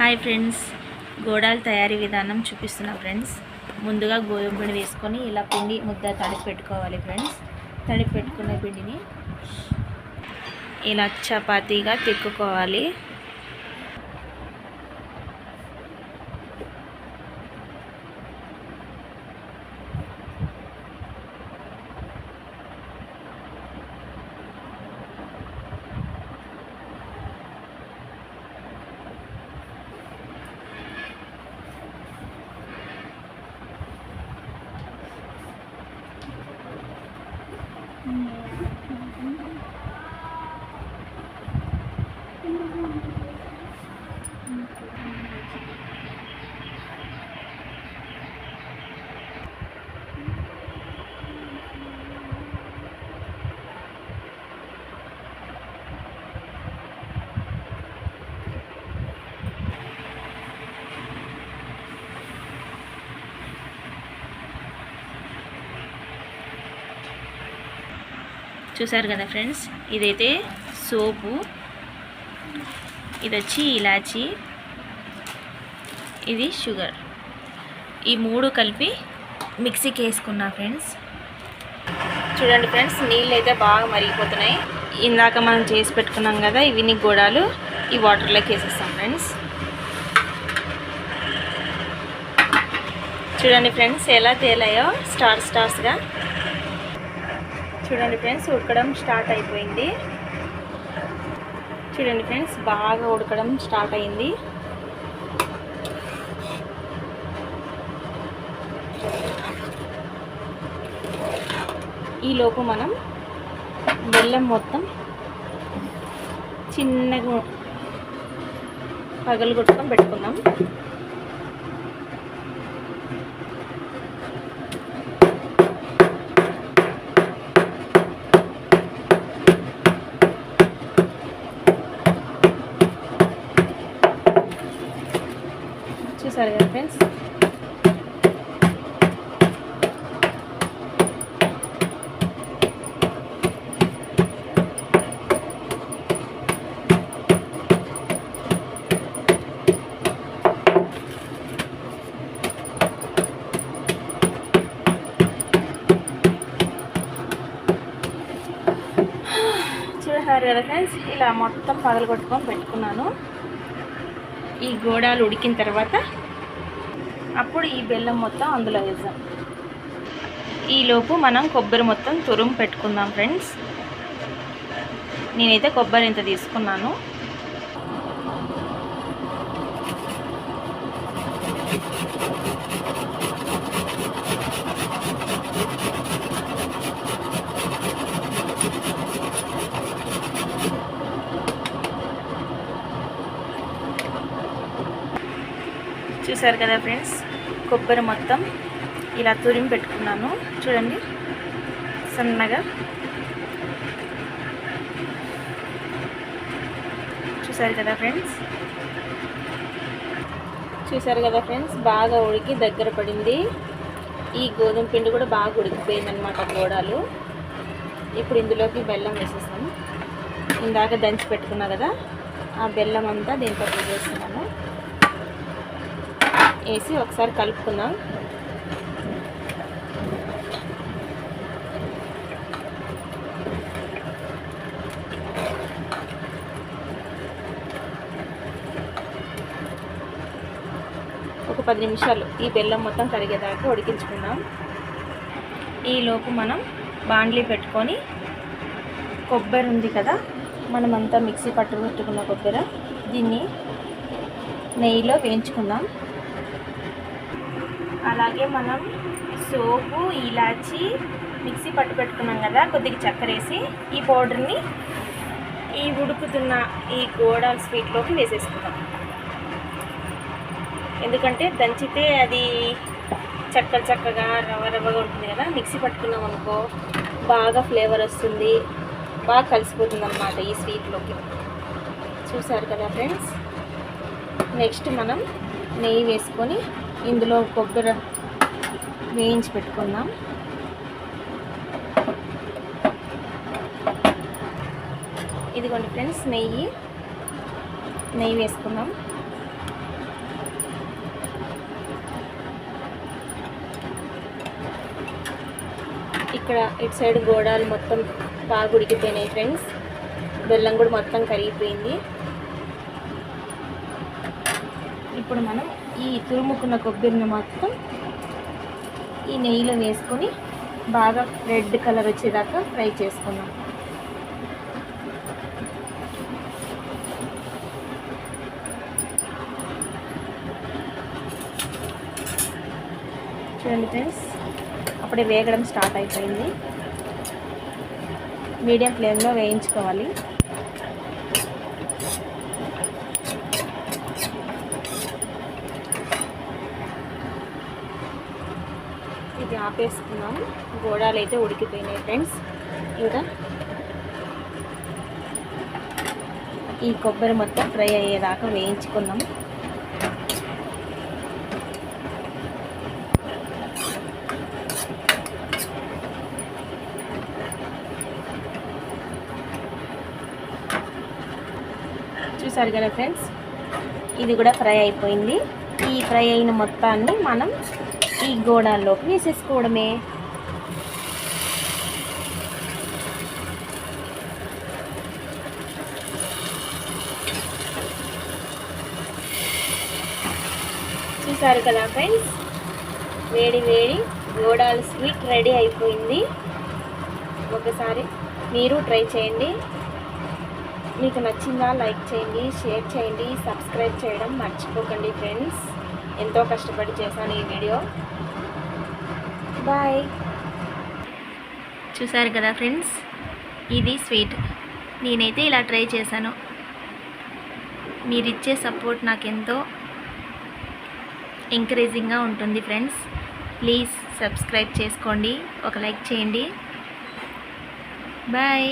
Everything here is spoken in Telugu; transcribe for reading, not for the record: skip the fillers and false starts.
హాయ్ ఫ్రెండ్స్, గోడాల తయారీ విధానం చూపిస్తున్నా ఫ్రెండ్స్. ముందుగా గోధుమ పిండి వేసుకొని ఇలా పిండి ముద్ద తడిపి పెట్టుకోవాలి ఫ్రెండ్స్. తడిపి పెట్టుకున్న పిండిని ఇలా చపాతీగా తిక్కుకోవాలి. చూసారు కదా ఫ్రెండ్స్, ఇదైతే సోపు, ఇది వచ్చి ఇలాచి, ఇది షుగర్. ఈ మూడు కలిపి మిక్సీకి వేసుకున్నా ఫ్రెండ్స్. చూడండి ఫ్రెండ్స్, నీళ్ళు అయితే బాగా మరిగిపోతున్నాయి. ఇందాక మనం చేసి పెట్టుకున్నాం కదా ఇవి గోడాలు, ఈ వాటర్లోకి వేసేస్తాం ఫ్రెండ్స్. చూడండి ఫ్రెండ్స్ ఎలా తేలాయో స్టార్స్గా. చూడండి ఫ్రెండ్స్, ఉడకడం స్టార్ట్ అయిపోయింది. చూడండి ఫ్రెండ్స్, బాగా ఉడకడం స్టార్ట్ అయింది. ఈలోపు మనం బెల్లం మొత్తం చిన్నగా పగలగొట్టుకొని పెట్టుకుందాం. చూసారు కదా ఫ్రెండ్స్, ఇలా మొత్తం పగలగొట్టుకొని పెట్టుకున్నాను. ఈ గోడాలు ఉడికిన తర్వాత అప్పుడు ఈ బెల్లం మొత్తం అందులో వేద్దాం. ఈలోపు మనం కొబ్బరి మొత్తం తురుము పెట్టుకుందాం ఫ్రెండ్స్. నేనైతే కొబ్బరి ఇంత తీసుకున్నాను. చూసారు కదా ఫ్రెండ్స్, కొబ్బరి మొత్తం ఇలా తురిమి పెట్టుకున్నాను. చూడండి సన్నగా. చూసారు కదా ఫ్రెండ్స్, బాగా ఉడికి దగ్గర పడింది. ఈ గోధుమ పిండి కూడా బాగా ఉడికిపోయింది అన్నమాట గోడాలు. ఇప్పుడు ఇందులోకి బెల్లం వేసేస్తాం. ఇందాక దంచి పెట్టుకున్నా కదా ఆ బెల్లం అంతా దీంట్లో వేసేస్తున్నాను. వేసి ఒకసారి కలుపుకుందాం. ఒక 10 నిమిషాలు ఈ బెల్లం మొత్తం కరిగేదాకా ఉడికించుకుందాం. ఈలోపు మనం బాండ్లీ పెట్టుకొని కొబ్బరి ఉంది కదా మనమంతా మిక్సీ పట్టుకున్న కొబ్బరి, దీన్ని నెయ్యిలో వేయించుకుందాం. అలాగే మనం సోపు, ఇలాచి మిక్సీ పట్టు పెట్టుకున్నాం కదా, కొద్దిగా చక్కెర వేసి ఈ పౌడర్ని ఈ ఉడుకుతున్న ఈ గోడాల స్వీట్లోకి వేసేసుకుందాం. ఎందుకంటే దంచితే అది చక్కగా రవ్వగా ఉంటుంది కదా, మిక్సీ పట్టుకున్నాం అనుకో బాగా ఫ్లేవర్ వస్తుంది, బాగా కలిసిపోతుంది అన్నమాట ఈ స్వీట్లోకి. చూసారు కదా ఫ్రెండ్స్, నెక్స్ట్ మనం నెయ్యి వేసుకొని ఇందులో కొబ్బరి వేయించి పెట్టుకుందాం. ఇదిగోండి ఫ్రెండ్స్, నెయ్యి వేసుకుందాం. ఇక్కడ ఇటు సైడ్ గోడాలు మొత్తం బాగా ఉడికిపోయినాయి ఫ్రెండ్స్. బెల్లం కూడా మొత్తం కరిగిపోయింది. ఇప్పుడు మనం ఈ తురుముకున్న కొబ్బరిని మొత్తం ఈ నెయ్యిలో వేసుకొని బాగా రెడ్ కలర్ వచ్చేదాకా ఫ్రై చేసుకున్నాం. చూడండి ఫ్రెండ్స్, అప్పుడే వేగడం స్టార్ట్ అయిపోయింది. మీడియం ఫ్లేమ్లో వేయించుకోవాలి. ఇది ఆపేసుకున్నాం. గోడాలు అయితే ఉడికిపోయినాయి ఫ్రెండ్స్. ఇంకా ఈ కొబ్బరి మొత్తం ఫ్రై అయ్యేదాకా వేయించుకున్నాం. చూసారు కదా ఫ్రెండ్స్, ఇది కూడా ఫ్రై అయిపోయింది. ఈ ఫ్రై అయిన మొత్తాన్ని మనం ఈ గోడాల్లోకి వేసేసుకోవడమే. చూసారు కదా ఫ్రెండ్స్, వేడి వేడి గోడాల స్వీట్ రెడీ అయిపోయింది. ఒకసారి మీరు ట్రై చేయండి. మీకు నచ్చిందా లైక్ చేయండి, షేర్ చేయండి, సబ్స్క్రైబ్ చేయడం మర్చిపోకండి ఫ్రెండ్స్. ఎంతో కష్టపడి చేశాను ఈ వీడియో. బాయ్. చూసారు కదా ఫ్రెండ్స్, ఇది స్వీట్. నేనైతే ఇలా ట్రై చేశాను. మీరిచ్చే సపోర్ట్ నాకెంతో ఎంకరేజింగ్గా ఉంటుంది ఫ్రెండ్స్. ప్లీజ్ సబ్స్క్రైబ్ చేసుకోండి, ఒక లైక్ చేయండి. బాయ్.